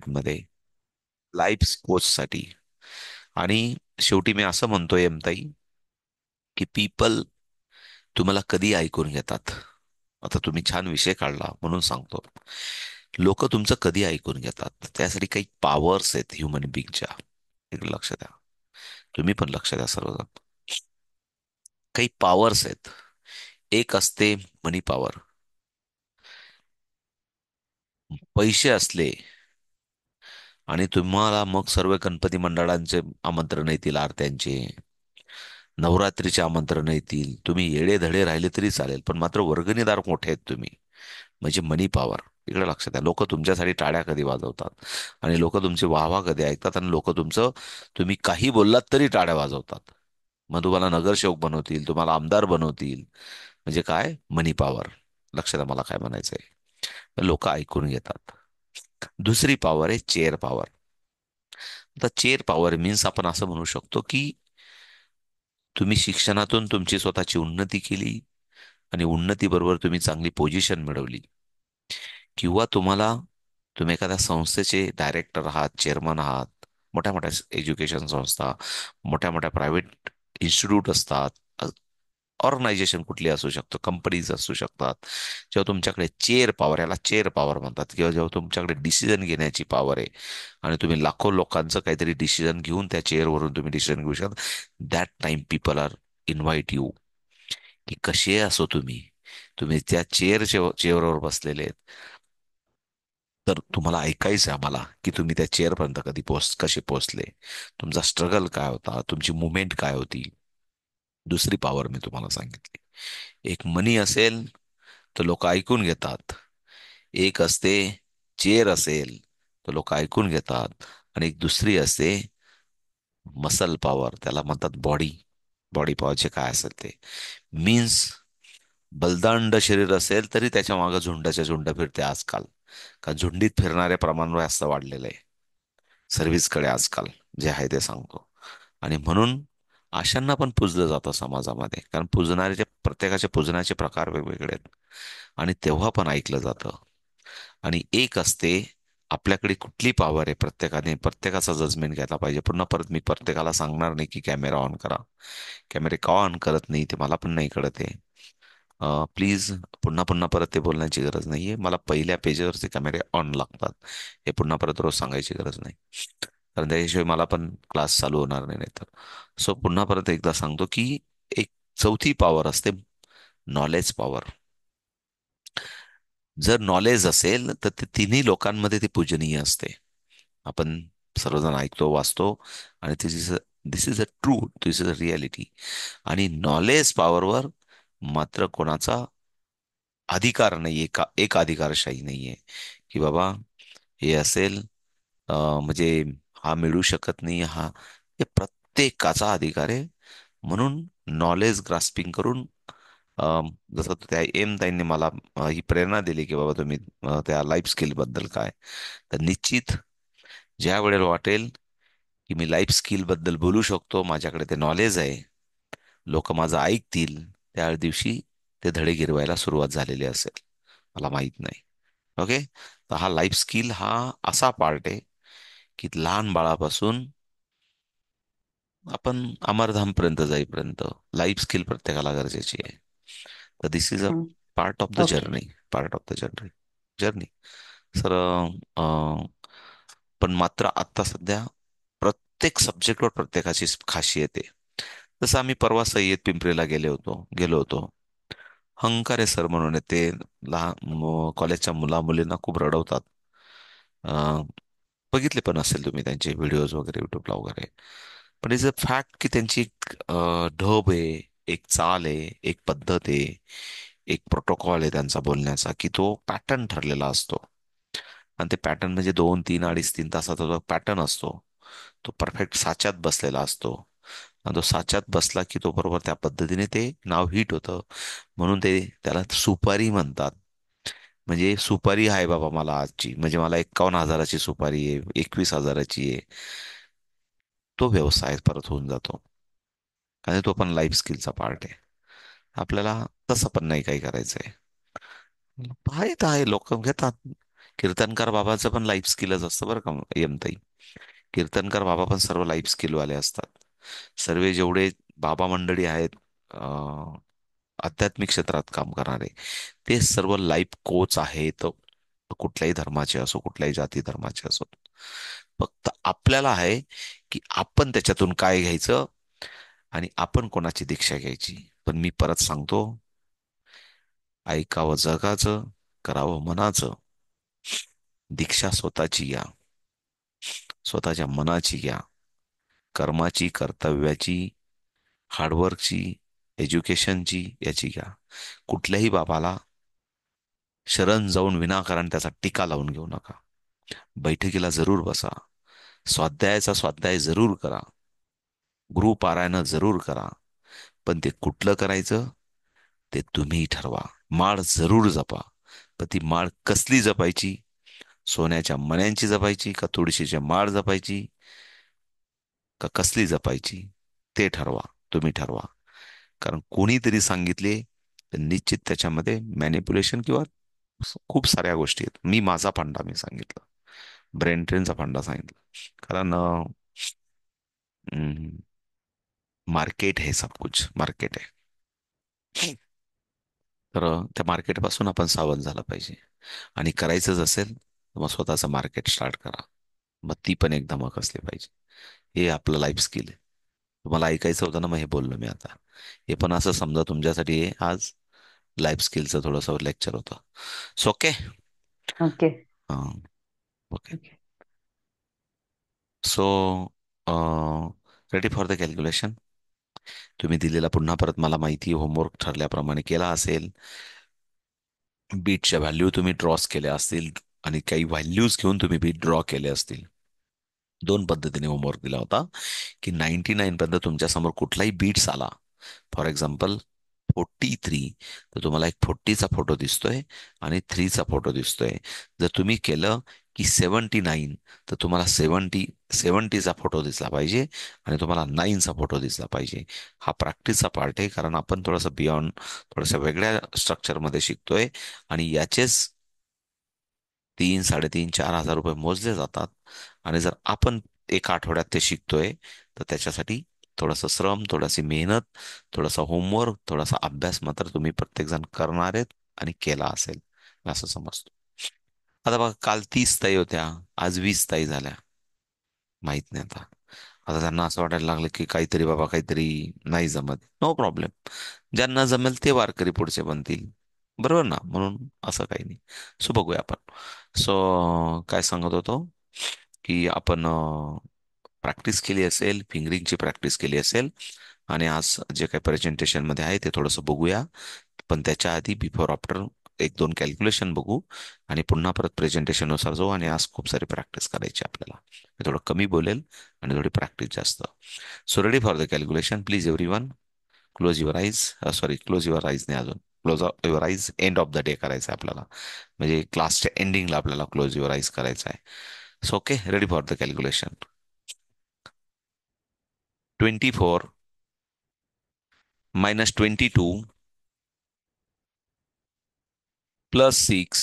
मध्ये लाईफ कोचसाठी. आणि शेवटी मी असं म्हणतोय एमताई, की पीपल तुम्हाला कधी ऐकून घेतात. आता तुम्ही छान विषय काढला म्हणून सांगतो. लोक तुमचं कधी ऐकून घेतात त्यासाठी काही पॉवर्स आहेत ह्युमन बिंगच्या. एक लक्ष द्या, तुम्ही पण लक्ष द्या सर्वजण. काही पॉवर्स आहेत. एक असते मनी पॉवर. पैसे असले आणि तुम्हाला मग सर्व गणपती मंडळांचे आमंत्रण येतील, आरत्यांचे, नवरात्रीचे आमंत्रण येतील, तुम्ही येडे धडे राहिले तरी चालेल, पण मात्र वर्गणीदार मोठे आहेत तुम्ही, म्हणजे मनी पॉवर. इकडे लक्षात द्या, लोक तुमच्यासाठी टाळ्या कधी वाजवतात आणि लोक तुमची वाहवा कधी ऐकतात, आणि लोक तुमचं, तुम्ही काही बोललात तरी टाळ्या वाजवतात. मग तुम्हाला नगरसेवक बनवतील, तुम्हाला आमदार बनवतील. म्हणजे काय? मनी पॉवर. लक्षात द्या मला काय म्हणायचंय. लोक ऐकून घेतात. दुसरी पॉवर आहे चेअर पॉवर. आता चेअर पॉवर मीन्स आपण असं म्हणू शकतो की तुम्ही शिक्षणातून तुमची स्वतःची उन्नती केली आणि उन्नतीबरोबर तुम्ही चांगली पोझिशन मिळवली, किंवा तुम्ही एखाद्या संस्थेचे डायरेक्टर आहात, चेअरमन आहात, मोठ्या मोठ्या एज्युकेशन संस्था, मोठ्या मोठ्या प्रायव्हेट इन्स्टिट्यूट असतात, ऑर्गनायझेशन कुठली असू शकतं, कंपनीज असू शकतात. जेव्हा तुमच्याकडे चेअर पॉवर, याला चेअर पॉवर म्हणतात, किंवा जेव्हा तुमच्याकडे डिसिजन घेण्याची पॉवर आहे आणि तुम्ही लाखो लोकांचं काहीतरी डिसिजन घेऊन त्या चेअरवरून तुम्ही डिसिजन घेऊ शकता, that time people are invite you. की कसे असो तुम्ही, तुम्ही त्या चेअरवर बसलेले आहेत, तर तुम्हाला ऐकायचं आहे आम्हाला की तुम्ही त्या चेअरपर्यंत कसे पोहोचले, तुमचा स्ट्रगल काय होता, तुमची मुवमेंट काय होती. दुसरी पॉवर मी तुम्हाला सांगितली. एक मनी असेल तर लोक ऐकून घेतात. एक असते चेअर असेल तर लोक ऐकून घेतात. आणि एक दुसरी असते मसल पॉवर, त्याला म्हणतात बॉडी. बॉडी पॉवरचे काय असेल ते मीन्स, बलदांड शरीर असेल तरी त्याच्या मागे झुंडाच्या झुंड फिरते आजकाल. का झुंडीत फिरणारे प्रमाण जास्त वाढलेलं आहे सर्व्हिसकडे आजकाल, जे आहे ते सांगतो. आणि म्हणून अशांना पण पूजलं जातं समाजामध्ये, कारण प्रत्येकाचे पूजनाचे प्रकार वेगवेगळे आहेत. आणि तेव्हा पण ऐकलं जातं. आणि एक असते आपल्याकडे कुठली पॉवर आहे, प्रत्येकाने प्रत्येकाचा जजमेंट घ्यायला पाहिजे. पुन्हा परत मी प्रत्येकाला सांगणार नाही की कॅमेरा ऑन करा. कॅमेरे का ऑन करत नाही ते मला पण नाही कळत आहे. प्लीज, पुन्हा पुन्हा परत ते बोलण्याची गरज नाहीये. मला पहिल्या पेजवरचे कॅमेरे ऑन लागतात, हे पुन्हा परत रोज सांगायची गरज नाही, कारण त्याशिवाय मला पण क्लास चालू होणार नाही नाहीतर. सो पुन्हा परत एकदा सांगतो की एक चौथी पॉवर असते, नॉलेज पॉवर. जर नॉलेज असेल तर ते तिन्ही लोकांमध्ये ती पूजनीय असते. आपण सर्वजण ऐकतो, वाचतो, आणि this is a true, this is a reality. आणि नॉलेज पॉवरवर मात्र कोणाचा अधिकार नाहीये, का एक अधिकारशाही नाहीये की बाबा हे असेल, म्हणजे हा मिळू शकत नाही, हे प्रत्येकाचा अधिकार आहे. म्हणून नॉलेज ग्रास्पिंग करून, जसं त्या ताईंनी मला ही प्रेरणा दिली की बाबा तुम्ही त्या लाईफ स्किल बद्दल काय, तर निश्चित ज्या वेळेला वाटेल की मी लाईफ स्किल बद्दल बोलू शकतो, माझ्याकडे ते नॉलेज आहे, लोक माझं ऐकतील, त्या दिवशी ते धडे गिरवायला सुरुवात झालेली असेल, मला माहित नाही. ओके. तर हा लाईफ स्किल हा असा पार्ट आहे की लहान बाळापासून आपण अमरधामपर्यंत जाईपर्यंत लाईफ स्किल प्रत्येकाला गरजेची आहे. तर दिस इज अ हम्म. Part of the okay. Journey. Part of the journey. Journey sir. पण मात्र आता सध्या प्रत्येक सब्जेक्टवर प्रत्येकाची खासियत आहे. जसं आम्ही परवा सय्यद पिंपरीला गेलो होतो. हंकारे सर म्हणून आहे ते, लहान कॉलेजच्या मुलींना खूप रडवतात. अं, बघितले पण असेल तुम्ही त्यांचे व्हिडिओज वगैरे युट्यूबला वगैरे. पण इज अ फॅक्ट की त्यांची एक ढब आहे, एक चाल आहे, एक पद्धत आहे, एक प्रोटोकॉल आहे त्यांचा बोलण्याचा, की तो पॅटर्न ठरलेला असतो. आणि ते पॅटर्न म्हणजे 2, 3, 2.5, 3 तासाचा जो पॅटर्न असतो, तो परफेक्ट साच्यात बसलेला असतो. आणि तो साच्यात बसला की तो बरोबर त्या पद्धतीने ते नाव हिट होतं. म्हणून त्याला सुपारी म्हणतात. म्हणजे सुपारी आहे बाबा मला आजची, म्हणजे मला 51,000ची सुपारी आहे, 21,000ची आहे. तो व्यवसाय परत होऊन जातो. आणि तो पण लाईफ स्किलचा पार्ट आहे. आपल्याला तसं पण नाही काही करायचंय. आहे तर आहे, लोक घेतात. कीर्तनकार बाबाचं पण लाईफ स्किलच असतं बरं का यमताई. कीर्तनकार बाबा पण सर्व लाईफ स्किलवाले असतात. सर्व जेवढे बाबा मंडळी आहेत, आध्यात्मिक क्षेत्रात काम करणारे, ते सर्व लाईफ कोच आहेत. कुठल्याही धर्माचे असो, कुठल्याही जाती धर्माचे असो. फक्त आपल्याला आहे की आपण त्याच्यातून काय घ्यायचं आणि आपण कोणाची दीक्षा घ्यायची. पण मी परत सांगतो, ऐकावं जगाचं, करावं मनाचं. दीक्षा स्वतःची घ्या, स्वतःच्या मनाची घ्या, कर्माची, कर्तव्याची, हार्डवर्कची, एज्युकेशनची, याची घ्या. कुठल्याही बाबाला शरण जाऊन विनाकारण त्याचा टीका लावून घेऊ नका. बैठकीला जरूर बसा, स्वाध्यायाचा स्वाध्याय जरूर करा, गुरुपारायण जरूर करा. पण ते कुठलं करायचं ते तुम्ही ठरवा. माळ जरूर जपा, पण ती माळ कसली जपायची? सोन्याच्या मण्यांची जपायची का तुळशीची माळ जपायची का कसली जपायची? ते ठरवा, तुम्ही ठरवा. कारण कोणीतरी सांगितले तर निश्चित त्याच्यामध्ये मॅनिप्युलेशन किंवा खूप साऱ्या गोष्टी आहेत. मी सांगितलं, ब्रेन ट्रेनचा फंडा सांगितला. कारण मार्केट है, सब कुछ मार्केट है. तर त्या मार्केटपासून आपण सावध झालं पाहिजे. आणि करायचंच असेल तर मग स्वतःचं मार्केट स्टार्ट करा. मग ती पण एक धमक असली पाहिजे. हे आपलं लाईफ स्किल आहे. तुम्हाला ऐकायचं होतं ना, मग हे बोललो मी आता. हे पण असं समजा तुमच्यासाठी हे आज लाईफ स्किलचं थोडंसं लेक्चर होतं. So okay. Okay. Okay. So ready for the calculation. तुम्ही दिलेला पुन्हा परत मला माहिती होमवर्क ठरल्याप्रमाणे केला असेल. बीटच्या व्हॅल्यू तुम्ही ड्रॉस केल्या असतील आणि काही व्हॅल्यूज घेऊन तुम्ही बीट ड्रॉ केले असतील. दोन पद्धतीने होमवर्क दिला होता की 99 पर्यंत तुमच्या समोर कुठलाही बीट्स आला, फॉर एक्झाम्पल 43, तर तुम्हाला एक 40चा फोटो दिसतोय आणि 3चा फोटो दिसतोय. जर तुम्ही केलं की 79, तर तुम्हाला 70चा फोटो दिसला पाहिजे आणि तुम्हाला 9चा फोटो दिसला पाहिजे. हा प्रॅक्टिसचा पार्ट आहे, कारण आपण थोडंसं बियॉन्ड, थोडंसं वेगळ्या स्ट्रक्चरमध्ये शिकतोय. आणि याचेच 3, 3.5, 4 हजार रुपये मोजले जातात. आणि जर आपण एका आठवड्यात ते शिकतोय, तर त्याच्यासाठी थोडंसं श्रम, थोडीशी मेहनत, थोडासा होमवर्क, थोडासा अभ्यास मात्र तुम्ही प्रत्येकजण करणार आहेत आणि केला असेल, मी असं समजतो. आता बघा, काल 30 ताई होत्या, आज 20 ताई झाल्या. माहित नाही आता. आता त्यांना असं वाटायला लागलं की काहीतरी बाबा, काहीतरी नाही जमत. No problem. ज्यांना जमेल ते वारकरी पुढचे बनतील. बरोबर ना? म्हणून असं काही नाही. सो बघूया आपण. सो काय सांगत होतो की आपण प्रॅक्टिस केली असेल, फिंगरिंगची प्रॅक्टिस केली असेल, आणि आज जे काही प्रेझेंटेशन मध्ये आहे ते थोडंसं बघूया. पण त्याच्या आधी बिफोर आफ्टर एक दोन कॅल्क्युलेशन बघू आणि पुन्हा परत प्रेझेंटेशन नुसार जाऊ. आणि आज खूप सारी प्रॅक्टिस करायची आपल्याला. मी थोडं कमी बोलेल आणि थोडी प्रॅक्टिस जास्त. So ready for the calculation, please every one. Close your eyes. Sorry, close your eyes नाही, अजून close your eyes end of the day करायचं आहे आपल्याला. म्हणजे क्लासच्या एंडिंगला आपल्याला क्लोज युअर आईज करायचं आहे. So okay, ready for the calculation. 24 minus 22 plus 6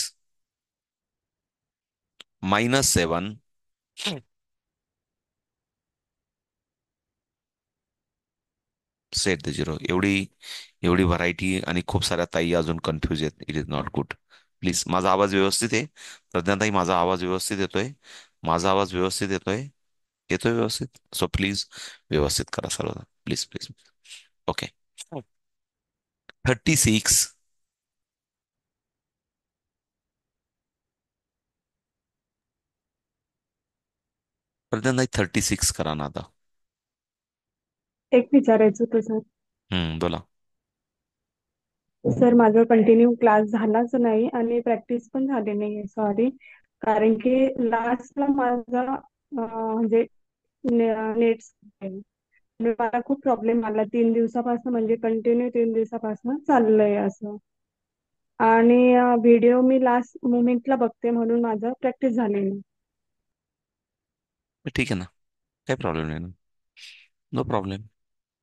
minus 7 set the zero. एवढी एवढी व्हरायटी आणि खूप साऱ्या ताई अजून कन्फ्युज आहेत. It is not good. Please, माझा आवाज व्यवस्थित आहे? प्रज्ञाताई, माझा आवाज व्यवस्थित येतोय? माझा आवाज व्यवस्थित येतोय? येतोय व्यवस्थित? सो प्लीज व्यवस्थित करा सर्व. Please please. ओके. 36 प्रज्ञाताई, 36 करा ना आता. एक विचारायचं होतं सर. बोला. सर, माझा कंटिन्यू क्लास झालाच नाही आणि प्रॅक्टिस पण झाली नाहीये, सॉरी. कारण की लास्टला माझा म्हणजे नेट मला खूप प्रॉब्लेम आला 3 दिवसापासून, म्हणजे कंटिन्यू 3 दिवसापासून चाललंय असं. आणि व्हिडिओ मी लास्ट मोमेंटला बघते म्हणून माझं प्रॅक्टिस झाली नाही. ठीक आहे ना, काही प्रॉब्लेम नाही ना. No problem.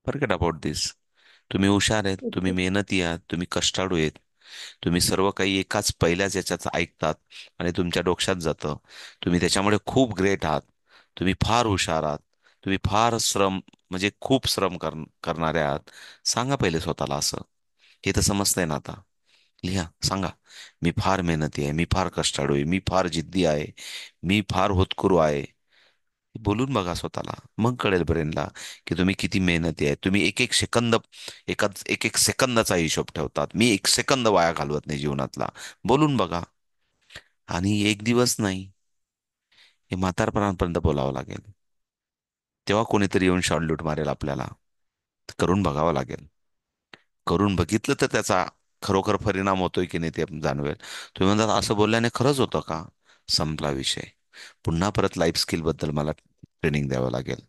Forget about this. तुम्ही हुशार आहेत, तुम्ही ओके. मेहनती आहात, तुम्ही कष्टाळू आहेत. तुम्ही सर्व काही एकाच पहिल्याच याच्यात ऐकतात आणि तुमच्या डोक्यात जातं. तुम्ही त्याच्यामुळे खूप ग्रेट आहात. तुम्ही फार हुशार आहात. तुम्ही फार श्रम, म्हणजे खूप श्रम करणारे आहात. सांगा पहिले स्वतःला असं. हे तर समजतंय ना आता. लिहा, सांगा, मी फार मेहनती आहे, मी फार कष्टाळू आहे, मी फार जिद्दी आहे, मी फार होतकरू आहे. बोलून बघा स्वतःला, मग कळेल ब्रेनला की तुम्ही किती मेहनती आहे. तुम्ही एक एक सेकंद, एक एक सेकंदाचा हिशोब ठेवतात. मी एक सेकंद वाया घालवत नाही जीवनातला. बोलून बघा. आणि एक दिवस नाही, हे म्हातारपणापर्यंत बोलावं लागेल. तेव्हा कोणीतरी येऊन शॉट मारेल आपल्याला. करून बघावं लागेल. करून बघितलं तर त्याचा खरोखर परिणाम होतोय की नाही ते जाणवेल. तुम्ही म्हणतात असं बोलल्याने खरंच होतं का? संपला विषय. पुन्हा परत लाईफ स्किल बद्दल मला ट्रेनिंग द्यावं लागेल,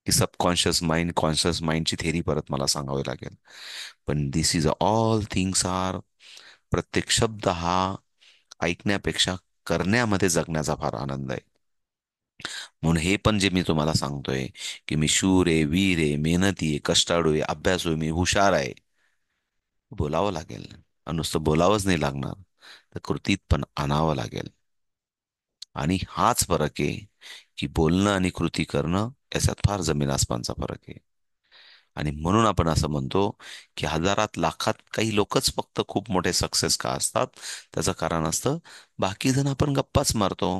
की सबकॉन्शियस माइंड, कॉन्शियस माइंडची थेरी परत मला सांगावी लागेल. पण दिस इज ऑल थिंग्स आर, प्रत्येक शब्द हा ऐकण्यापेक्षा करण्यामध्ये जगण्याचा फार आनंद आहे. म्हणून हे पण जे मी तुम्हाला सांगतोय, की मी शूर आहे, वीर आहे, मेहनती आहे, कष्टाळू आहे, अभ्यासू आहे, मी हुशार आहे, बोलावं लागेल. आणि नुसतं बोलावंच नाही लागणार, तर कृतीत पण आणावं लागेल. आणि हाच फरक आहे, की बोलणं आणि कृती करणं याच्यात फार जमीन आसमानचा फरक आहे. आणि म्हणून आपण असं म्हणतो, की हजारात लाखात काही लोकच फक्त खूप मोठे सक्सेस का असतात. त्याचं कारण असतं, बाकी जण आपण गप्पाच मारतो.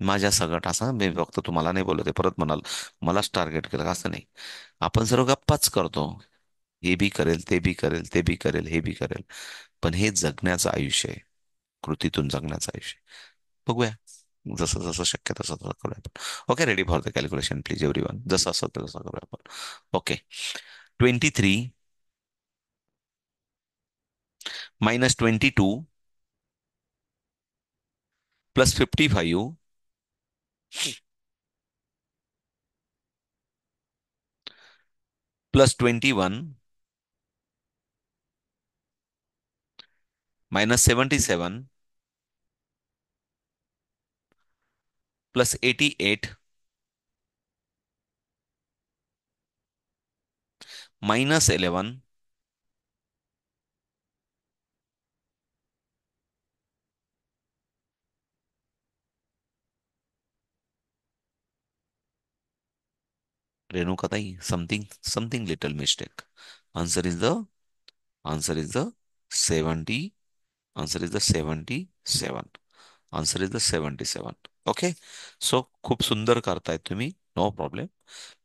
माझ्या सगळं असं मी फक्त तुम्हाला नाही बोलत आहे, परत म्हणाल मलाच टार्गेट केलं का, असं नाही. आपण सर्व गप्पाच करतो. हे बी करेल, ते बी करेल, ते बी करेल, हे बी करेल. पण हे जगण्याचं आयुष्य आहे. कृतीतून जगण्याचं आयुष्य. बघूया, जसं जसं शक्य तसं तसं करूया आपण. Okay, ready for the calculation please everyone. जसं असं तसं करूया आपण. ओके. 23 -22 +55 +21 -77 +88 -11 रेणुकाताई, something something little mistake. Answer is the answer is the 70. Answer is the 77. Answer is the 77. Okay. So खूप सुंदर करतायत तुम्ही. No problem.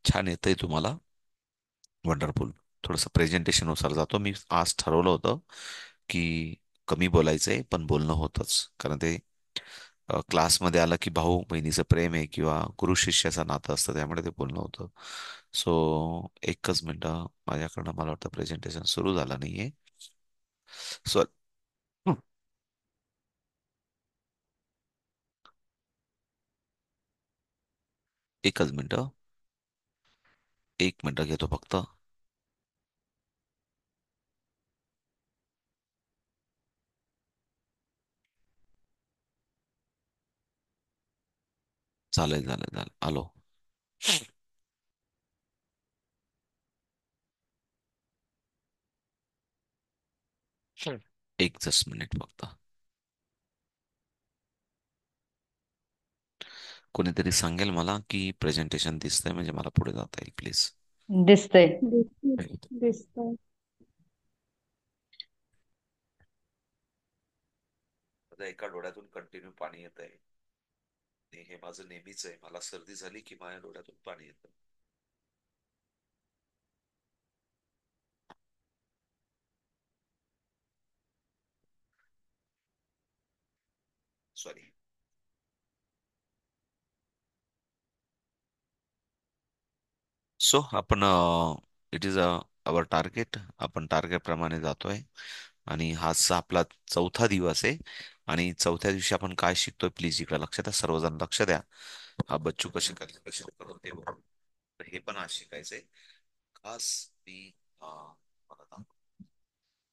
छान येतंय तुम्हाला. वंडरफुल. थोडंसं प्रेझेंटेशननुसार जातो मी. आज ठरवलं होतं की कमी बोलायचंय, पण बोलणं होतंच. कारण ते क्लासमध्ये आलं की भाऊ बहिणीचं प्रेम आहे किंवा गुरु शिष्याचं नातं असतं, त्यामुळे ते बोलणं होतं. सो एकच मिनटं, माझ्याकडनं मला वाटतं प्रेझेंटेशन सुरू झालं नाहीये. सो एकच मिनटं, एक मिनटं घेतो फक्त. चालेल चालेल चालेल, आलो. एक जस्ट मिनिट फक्त. कोणीतरी सांगेल मला की प्रेझेंटेशन दिसतंय, म्हणजे मला पुढे जाता येईल प्लीज. दिसतंय. दिसतंय. दिसतंय. आता एका डोळ्यातून कंटिन्यू पाणी येत आहे. हे माझं नेहमीच आहे. मला सर्दी झाली की माझ्या डोळ्यातून पाणी येतं. सॉरी. सो आपण, इट इज अवर टार्गेट. आपण टार्गेट प्रमाणे जातोय. आणि हाचा आपला चौथा दिवस आहे. आणि चौथ्या दिवशी आपण काय शिकतोय, प्लीज इकडे लक्ष द्या, सर्वजण लक्ष द्या. हा बच्चू कसे कॅल्क्युलेशन करून ते बघू. तर हे पण आज शिकायचंय. खास मी मला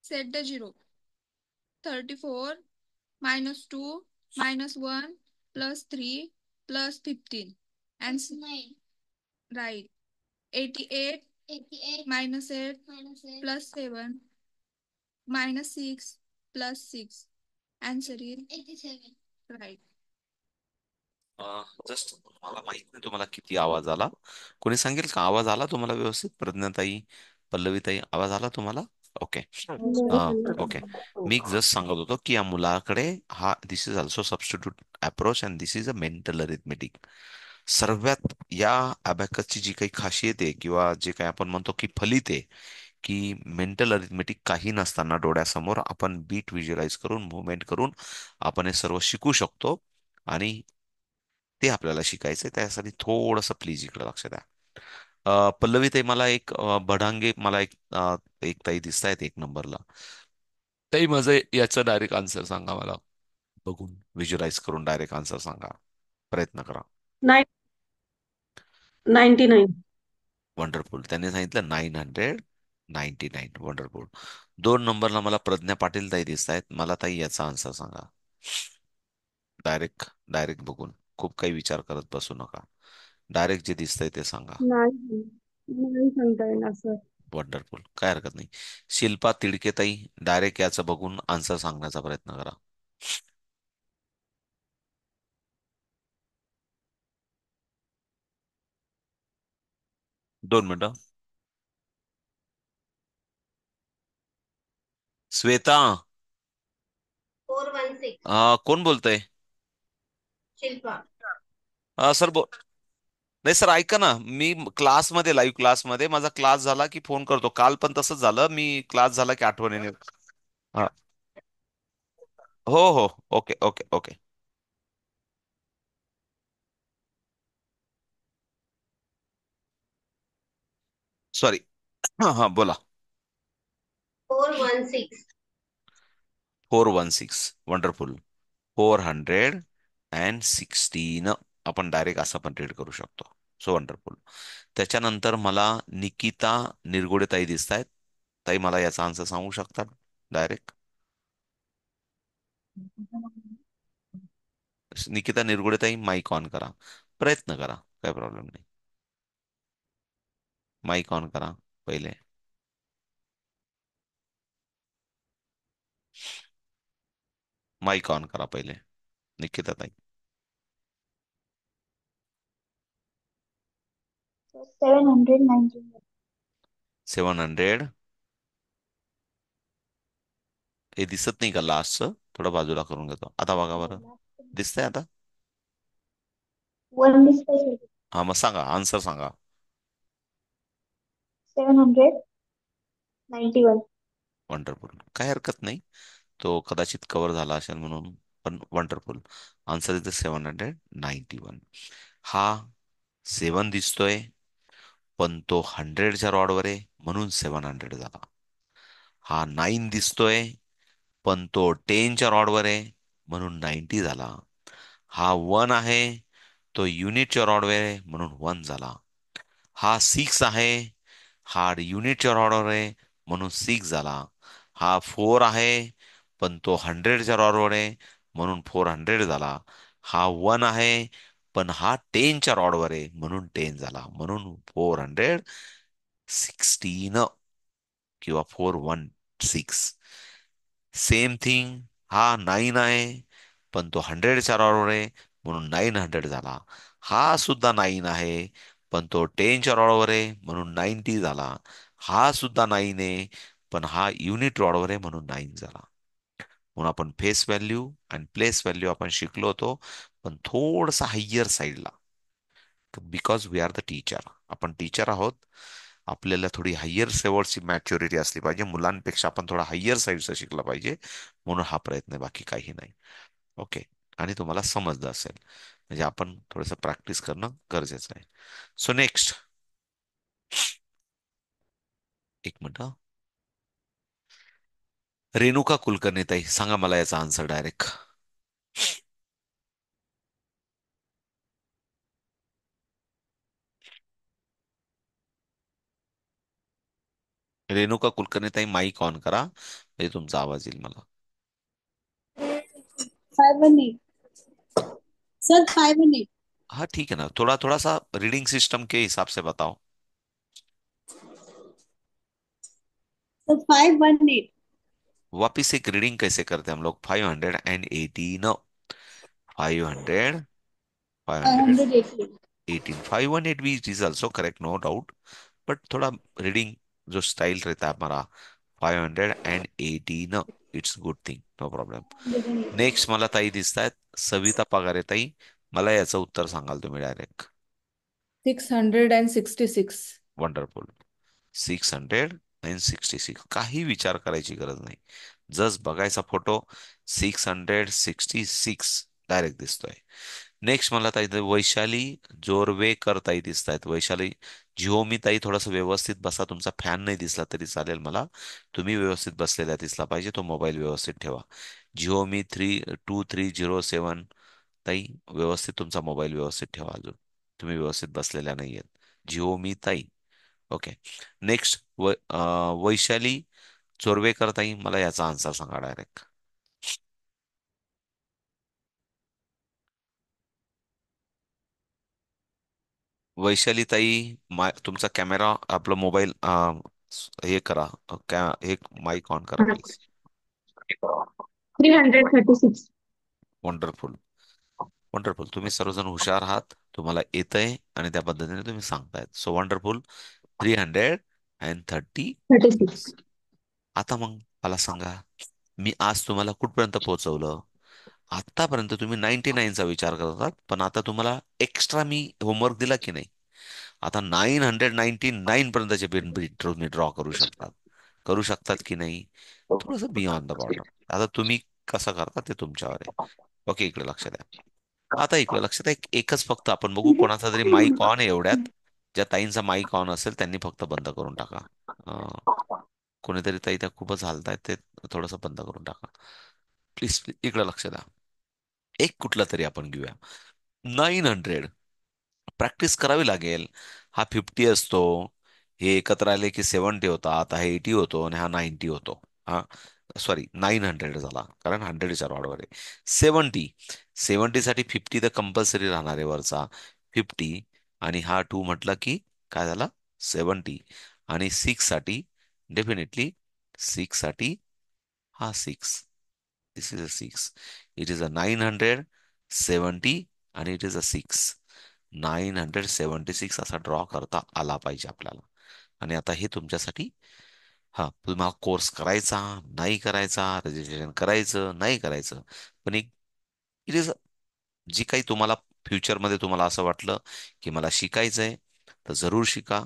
Set the zero. 34 -2 -1 +3 +15 and right. 88 -8 +7 -6 plus 6. Answer is 87. Right. Just मला माहित नाही तुम्हाला किती आवाज आला. कोणी सांगेल का आवाज आला तुम्हाला व्यवस्थित? प्रज्ञाताई, पल्लवीताई, आवाज आला तुम्हाला? ओके. ओके. मी जस्ट सांगत होतो की या मुलाकडे हा this is also substitute approach and this is a mental arithmetic. सर्वात या अबॅकसची जी काही खासियत आहे किंवा जे काही आपण म्हणतो की फलित आहे, की मेंटल अरिथमेटिक काही नसताना डोळ्यासमोर आपण बीट व्हिज्युअलाइज करून मुवमेंट करून आपण हे सर्व शिकू शकतो. आणि ते आपल्याला शिकायचंय. त्यासाठी थोडंसं प्लीज इकडे लक्ष द्या. पल्लवी ताई, मला एक बढांगे, मला एक ताई दिसत आहेत एक नंबरला. ताई माझं याचं डायरेक्ट आन्सर सांगा मला. बघून व्हिज्युअलाइज करून डायरेक्ट आन्सर सांगा. प्रयत्न करा. 99. वंडरफुल. त्यांनी सांगितलं 999. वंडरफुल. 2 नंबरला मला प्रज्ञा पाटील ताई दिसत आहेत. मला ताई याचा आन्सर सांगा. डायरेक्ट डायरेक्ट बघून खूप काही विचार करत बसू नका. डायरेक्ट जे दिसतंय ते सांगा. नाही नाही सांगता येणार सर. वंडरफुल. काय हरकत नाही. शिल्पा तिडके ताई, डायरेक्ट याचं बघून आन्सर सांगण्याचा प्रयत्न करा. 2 मिनिटं. श्वेता, 416. कोण बोलतंय? शिल्पा. सर नाही सर, ऐका ना, मी क्लासमध्ये, लाईव्ह क्लासमध्ये, माझा क्लास झाला की फोन करतो. काल पण तसंच झालं, मी क्लास झाला की आठवणीने. हा. हो हो. Okay okay okay. सॉरी. हा हा, बोला. 416. 416. वंडरफुल. 416. आपण डायरेक्ट असं पण रीड करू शकतो. So wonderful. त्याच्यानंतर मला निकिता निरगुडे ताई दिसत आहेत. ताई, मला याचा आन्सर सांगू शकतात डायरेक्ट? निकिता निरगुडे ताई, माईक ऑन करा. प्रयत्न करा, काय प्रॉब्लेम नाही. माईक ऑन करा पहिले. माईक ऑन करा पहिले, निकिता ताई. 790. 700. हे दिसत नाही का लास्टचं? थोडं बाजूला करून घेतो. आता बघा बरं. दिसतंय आता? One display. हा, मग सांगा, आन्सर सांगा. 791. वंडरफुल. काय हरकत नाही. तो कदाचित कव्हर झाला असेल म्हणून. पण वंडरफुल. Answer is 791. हा 7 दिसतोय, पण तो 100च्या रॉडवर आहे म्हणून 700 झाला. हा 9 दिसतोय, पण तो 10च्या रॉडवर आहे म्हणून 90 झाला. हा 1 आहे, तो युनिटच्या रॉडवर आहे म्हणून 1 झाला. हा 6 आहे, हा युनिटच्या रॉडवर आहे म्हणून 6 झाला. हा 4 आहे, पण तो 100च्या रॉडवर आहे म्हणून 400 झाला. हा 1 आहे, पण हा 10च्या रॉडवर आहे म्हणून 10 झाला. म्हणून 416 किंवा 416. Same thing. हा 9 आहे, पण तो 100च्या रॉडवर आहे म्हणून 900 झाला. हा सुद्धा 9 आहे, पण तो 10च्या रॉडवर आहे म्हणून 90 झाला. हा सुद्धा 9 आहे, पण हा युनिट रॉडवर आहे म्हणून 9 झाला. म्हणून आपण फेस व्हॅल्यू आणि प्लेस व्हॅल्यू आपण शिकलो होतो, पण थोडंसं हायर साईडला. Because we are the teacher, आपण टीचर आहोत. आपल्याला थोडी हायर लेवलची मॅच्युरिटी असली पाहिजे. मुलांपेक्षा आपण थोडा हायर साईडचं शिकलं पाहिजे. म्हणून हा प्रयत्न आहे, बाकी काही नाही. ओके. आणि तुम्हाला समजलं असेल, म्हणजे आपण थोडंसं प्रॅक्टिस करणं गरजेचं आहे. So next. एक मिनिट हा. रेणुका कुलकर्णी ताई, सांगा मला याचा आन्सर डायरेक्ट. रेणुका कुलकर्णी ताई, माईक ऑन करा म्हणजे तुमचा आवाज येईल मला. 518. सर 518. हाँ ठीक है ना, थोड़ा थोड़ा सा रीडिंग सिस्टम के हिसाब से बताओ. सर 518. वापिस एक रीडिंग कैसे करते हैं हम लोग? 518, 500, फाइव हंड्रेड 580. 18, 518 भी is also correct, no doubt, but थोड़ा रीडिंग जो स्टाइल रहता है हमारा, 518, it's good thing, no problem. 180. Next मला ताई दिसत आहेत, सविता पगारे ताई. मला याचं उत्तर सांगाल तुम्ही डायरेक्ट? 666. वंडरफुल. 666. काही विचार करायची गरज नाही. जस्ट बघायचा फोटो, 666 डायरेक्ट दिसतोय. नेक्स्ट मला ताई इथे वैशाली जोरवेकर ताई दिसत आहेत. वैशाली झिओमी ताई, थोडंसं व्यवस्थित बसा. तुमचा फॅन नाही दिसला तरी चालेल मला, तुम्ही व्यवस्थित बसलेला दिसला पाहिजे. तो मोबाईल व्यवस्थित ठेवा. झिओमी 2307 ताई, व्यवस्थित तुमचा मोबाईल व्यवस्थित ठेवा. अजून तुम्ही व्यवस्थित बसलेल्या नाहीयेत. झिओमी ताई. ओके. नेक्स्ट वैशाली चोरवेकर ताई, मला याचा आन्सर सांगा डायरेक्ट. वैशाली ताई, तुमचा कॅमेरा, आपला मोबाईल हे करा, हे माईक ऑन करा प्लीज. 336. वंडरफुल. वंडरफुल. तुम्ही सर्वजण हुशार आहात, तुम्हाला येतंय आणि त्या पद्धतीने तुम्ही सांगतायत. So wonderful. 336. 36. आता मग मला सांगा, मी आज तुम्हाला कुठपर्यंत पोहोचवलं? आतापर्यंत तुम्ही 99चा विचार करत होतात, पण आता तुम्हाला एक्स्ट्रा मी होमवर्क दिला की नाही? आता 999 पर्यंतचे बिट तुम्ही ड्रॉ करू शकतात की नाही? थोडस बियॉन्ड द बॉर्डर. आता तुम्ही कसं करता ते तुमच्यावर आहे. ओके, इकडे लक्ष द्या. आता इकडे लक्ष द्या, एकच फक्त आपण बघू, कोणाचा तरी माईक ऑन आहे एवढ्यात. ज्या ताईंचा माईक ऑन असेल त्यांनी फक्त बंद करून टाका. कोणीतरी ताई त्या खूपच हालतायत, ते थोडंसं बंद करून टाका प्लीज. इकडे लक्ष द्या. एक कुठला तरी आपण घेऊया. 900. प्रॅक्टिस करावी लागेल. हा 50 असतो, हे एकत्र आले की 70 होतात, हा 80 होतो आणि हा 90 होतो. हा, सॉरी, 900 झाला कारण 100च्या रॉडवर आहे. 70. 70 साठी 50 तर कंपल्सरी राहणार आहे वरचा, 50. आणि हा 2 म्हटलं की काय झाला? 70. आणि 6 साठी डेफिनेटली, 6 साठी हा 6. This is a 6. It is a 970 आणि इट इज अ 6. 976 असा ड्रॉ करता आला पाहिजे आपल्याला. आणि आता हे तुमच्यासाठी, हा, तुम्हाला कोर्स करायचा नाही करायचा, रजिस्ट्रेशन करायचं नाही करायचं, पण एक, इट इज, जी काही तुम्हाला फ्युचरमध्ये तुम्हाला असं वाटलं की मला शिकायचंय, तर जरूर शिका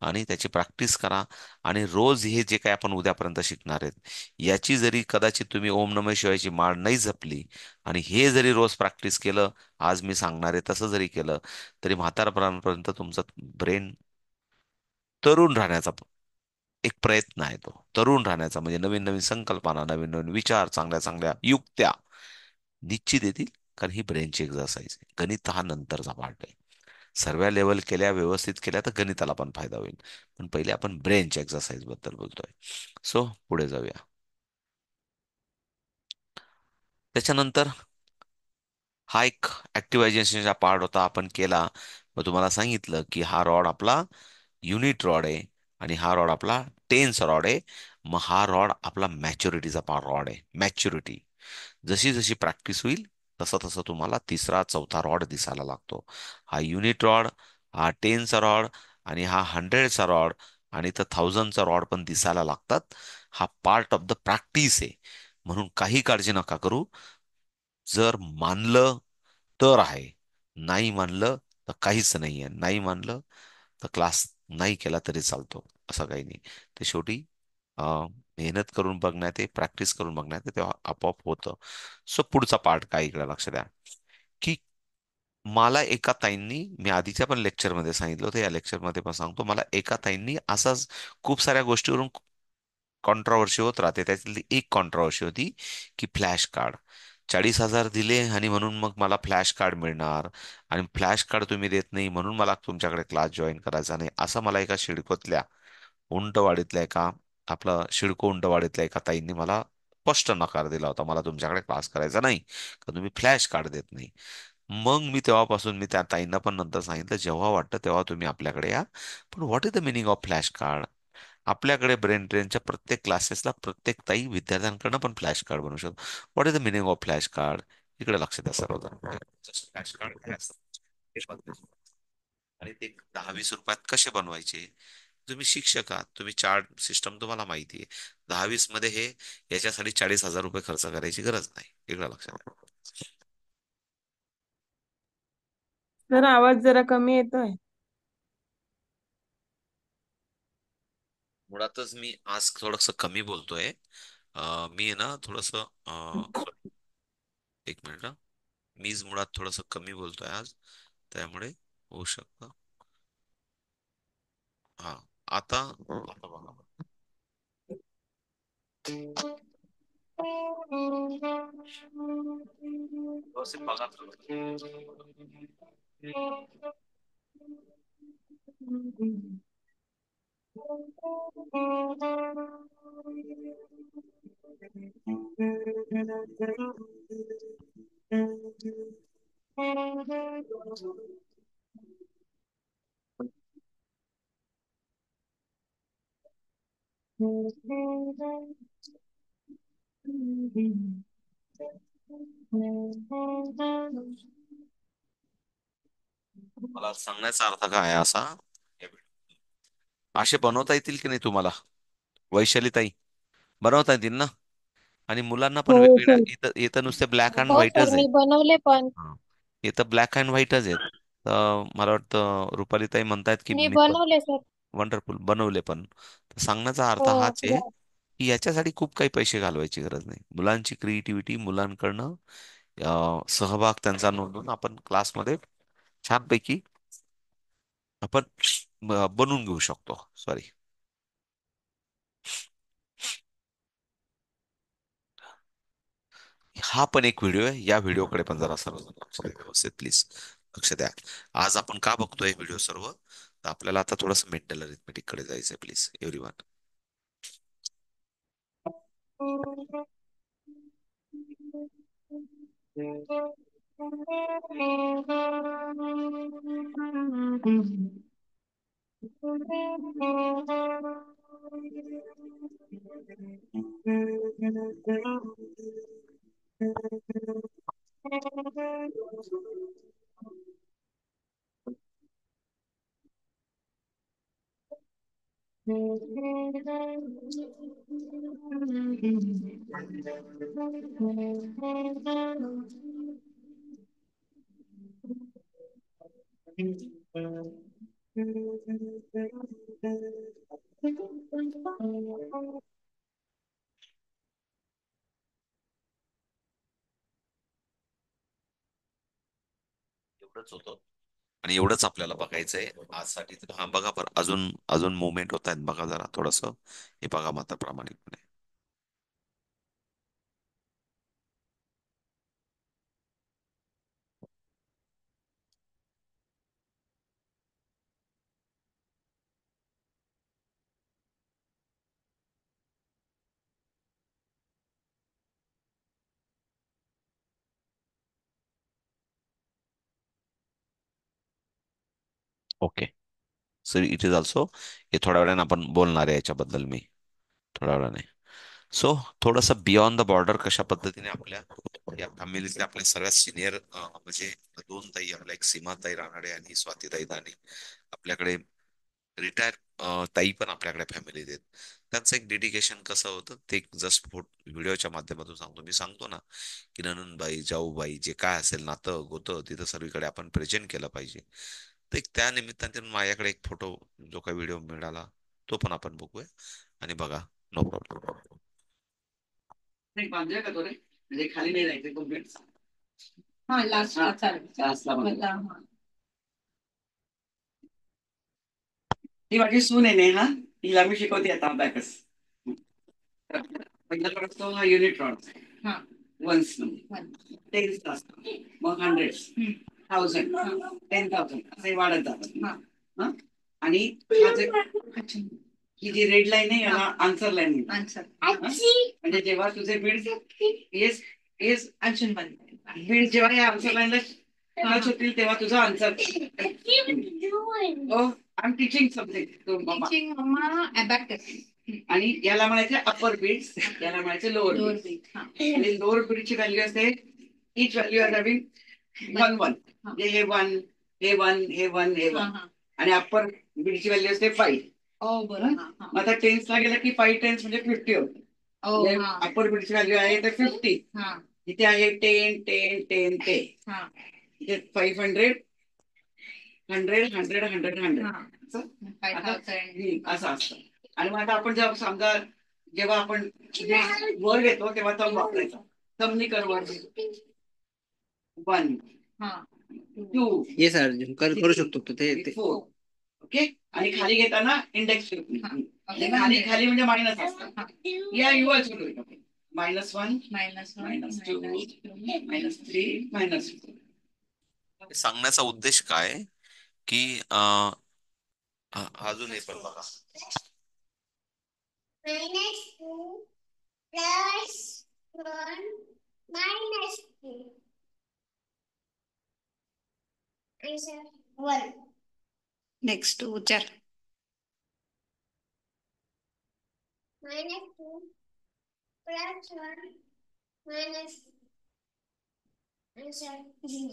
आणि त्याची प्रॅक्टिस करा. आणि रोज हे जे काही आपण उद्यापर्यंत शिकणार आहेत, याची जरी कदाचित तुम्ही ओम नमः शिवायची माळ नाही जपली आणि हे जरी रोज प्रॅक्टिस केलं, आज मी सांगणार आहे तसं जरी केलं, तरी म्हातारपणापर्यंत तुमचं ब्रेन तरुण राहण्याचा एक प्रयत्न आहे. तो तरुण राहण्याचा म्हणजे नवीन नवीन संकल्पना, नवीन नवीन विचार, चांगल्या चांगल्या युक्त्या निश्चित येतील. कारण ही ब्रेनची एक्सरसाइज आहे. गणित हा नंतरचा पार्ट आहे. सर्व लेवल केल्या, व्यवस्थित केल्या, तर गणिताला पण फायदा होईल. पण पहिले आपण ब्रेनच्या एक्सरसाइज बद्दल बोलतोय. सो पुढे जाऊया. त्याच्यानंतर हा एक ऍक्टिव्हायझेशनचा पार्ट होता, आपण केला. मग तुम्हाला सांगितलं की हा रॉड आपला युनिट रॉड आहे आणि हा रॉड आपला टेन्स रॉड आहे. मग हा रॉड आपला मॅच्युरिटीचा रॉड आहे. मॅच्युरिटी जशी जशी प्रॅक्टिस होईल तसं तसं तुम्हाला तिसरा चौथा रॉड दिसायला लागतो. हा युनिट रॉड, हा टेनचा रॉड आणि हा 100चा रॉड आणि तर 1000चा रॉड पण दिसायला लागतात. हा पार्ट ऑफ द प्रॅक्टिस आहे. म्हणून काही काळजी नका करू. जर मानलं तर आहे, नाही मानलं तर काहीच नाही आहे. नाही मानलं तर क्लास नाही केला तरी चालतो, असं काही नाही. ते शेवटी मेहनत करून बघण्यात, प्रॅक्टिस करून बघण्यात तेव्हा आपोआप होतं. सो पुढचा पार्ट काय, इकडे लक्ष द्या, की मला एका ताईंनी, मी आधीच्या पण लेक्चरमध्ये सांगितलं होतं, या लेक्चरमध्ये पण सांगतो, मला एका ताईंनी असाच खूप साऱ्या गोष्टीवरून कॉन्ट्रोवर्सी होत राहते. त्यातली एक कॉन्ट्रोवर्सी होती की फ्लॅश कार्ड 40,000 दिले आणि म्हणून मग मला फ्लॅश कार्ड मिळणार, आणि फ्लॅश कार्ड तुम्ही देत नाही म्हणून मला तुमच्याकडे क्लास जॉईन करायचा नाही, असं मला एका शिडकोतल्या, उंटवाडीतल्या एका, आपलं शिडको उंटवाडीतल्या एका ताईंनी मला स्पष्ट नकार दिला होता. मला तुमच्याकडे क्लास करायचा नाही का तुम्ही फ्लॅश कार्ड देत नाही. मग मी तेव्हापासून मी त्या ताईंना पण नंतर सांगितलं, जेव्हा वाटतं तेव्हा तुम्ही आपल्याकडे या, पण what is the meaning of flash card? आपल्याकडे ब्रेन ट्रेनच्या प्रत्येक क्लासेसला प्रत्येक ताई विद्यार्थ्यांकडनं पण फ्लॅश कार्ड बनवू शकतो. What is the meaning of flash card? इकडे लक्ष द्या सर्वजण. फ्लॅश कार्ड काय असतं हे बघा. आणि ते 10-20 रुपयात कसे बनवायचे? तुम्ही शिक्षक आहात, तुम्ही चार्ट सिस्टम तुम्हाला माहिती आहे. 10-20 मध्ये हे याच्यासाठी 40,000 रुपये खर्च करायची गरज नाही. इकडे लक्षात द्या. सर आवाज जरा कमी येतोय. मुळातच मी आज थोडस कमी बोलतोय. मी आहे ना थोडस एक मिनिट हा. मीच मुळात थोडस कमी बोलतोय आज, त्यामुळे होऊ शकतं. हा, आता आता बघा. व्यवस्थित बघा तुम्ही. मला सांगण्याचा अर्थ काय आहे असा, असे बनवता येतील की नाही तुम्हाला? वैशाली ताई, बनवता येतील ना? आणि मुलांना पण हो वेगवेगळ्या, सर. इथं इथं नुसते ब्लॅक अँड हो सर व्हाईटच आहे. मी बनवले पण. हा. इथं ब्लॅक अँड व्हाईटच आहेत. तर मला वाटतं रुपाली ताई म्हणतायत की मी मी पण बनवले सर. वंडरफुल बनवले पण. तर सांगण्याचा हो अर्थ हाच आहे या. की याच्यासाठी खूप काही पैसे घालवायची गरज नाही. मुलांची क्रिएटिव्हिटी, मुलांकडनं सहभाग त्यांचा नोंदवून आपण क्लासमध्ये छानपैकी आपण बनवून घेऊ शकतो. सॉरी. हा पण एक व्हिडिओ आहे. या व्हिडिओकडे पण जरा सर्व लक्ष द्या, व्यवस्थित प्लीज लक्ष द्या. आज आपण का बघतोय व्हिडिओ सर्व? तर आपल्याला आता थोडस मेंटल अरिथमेटिक कडे जायचंय. Please everyone. एवढंच होतं आणि एवढंच आपल्याला बघायचंय आजसाठी. तर हा बघा, बरं अजून अजून मुवमेंट होत आहेत बघा जरा थोडस. हे बघा मात्र प्रामाणिकपणे. Okay. So it is also, हे थोड्या वेळाने आपण बोलणार आहे याच्याबद्दल मी, थोड्या वेळाने. सो थोडस बियॉन्ड द बॉर्डर कशा पद्धतीने आपल्या या फॅमिलीतल्या आपल्या सगळ्यात सिनियर म्हणजे दोन ताई आपल्या, एक सीमाताई रानडे आणि स्वातीताई दाने, आपल्याकडे रिटायर ताई पण आपल्याकडे फॅमिलीत आहेत. त्यांचं एक डेडिकेशन कसं होतं ते जस्ट व्हिडिओच्या माध्यमातून सांगतो. मी सांगतो ना की ननंदबाई, जाऊबाई, जे काय असेल नातं गोतं तिथं सर्वीकडे आपण प्रेझेंट केलं पाहिजे. तर एक त्या निमित्ताने माझ्याकडे एक फोटो, जो काही व्हिडिओ मिळाला तो पण आपण बघूया आणि बघा. No problem. नाही बांधूया का तो रे, म्हणजे खाली नाही जायचं कंप्लीट. हा लास्ट लास्टला बांधूया. ही माझी सून आहे नेहा, हिला मी शिकवते आता अबॅकस. पहिला असतो हा युनिट रॉड, वन्स टेन्स असतो, मग हंड्रेड्स, 1000, 10,000 असे वाढत जातात. हा, आणि ही जी रेड लाईन आहे याला आन्सर लाईन म्हणजे जेव्हा तुझे बीड येस येस बीड जेव्हा या आन्सर लाईनला टच होतील तेव्हा तुझा answer Oh, I'm teaching something to mama. Teaching mama abacus. आणि याला म्हणायचे अपर बीट्स, याला म्हणायचे लोअर बीट्स. आणि लोअर बीटची व्हॅल्यू असते इच व्हॅल्यू आर हॅव्हिंग 1 1. म्हणजे हे 1, हे 1, हे 1, हे 1. आणि अप्पर बीटची व्हॅल्यू असते 5. मग आता टेन्सला गेलं की 5 टेन्स म्हणजे 50 होतं. अप्पर बीटची व्हॅल्यू आहे तर 50. इथे आहे 10 10 10 10. इथे 500 100 100 100 100 असं असतं. आणि मग आता आपण जेव्हा समजा जेव्हा आपण वर घेतो तेव्हा तम वापरायचा. तमनी कर वर 1 2 येस सर करू शकतो ते 4. ओके. आणि खाली घेताना इंडेक्स खाली खाली म्हणजे मायनस असतं. या यू ऑल्सो डू इट. -1 -2 -3 -4. सांगण्याचा उद्देश काय की अजून हे पण बघा. -2 +1 -2. Answer 1. Next उच्चार. -2 +1 Answer 0.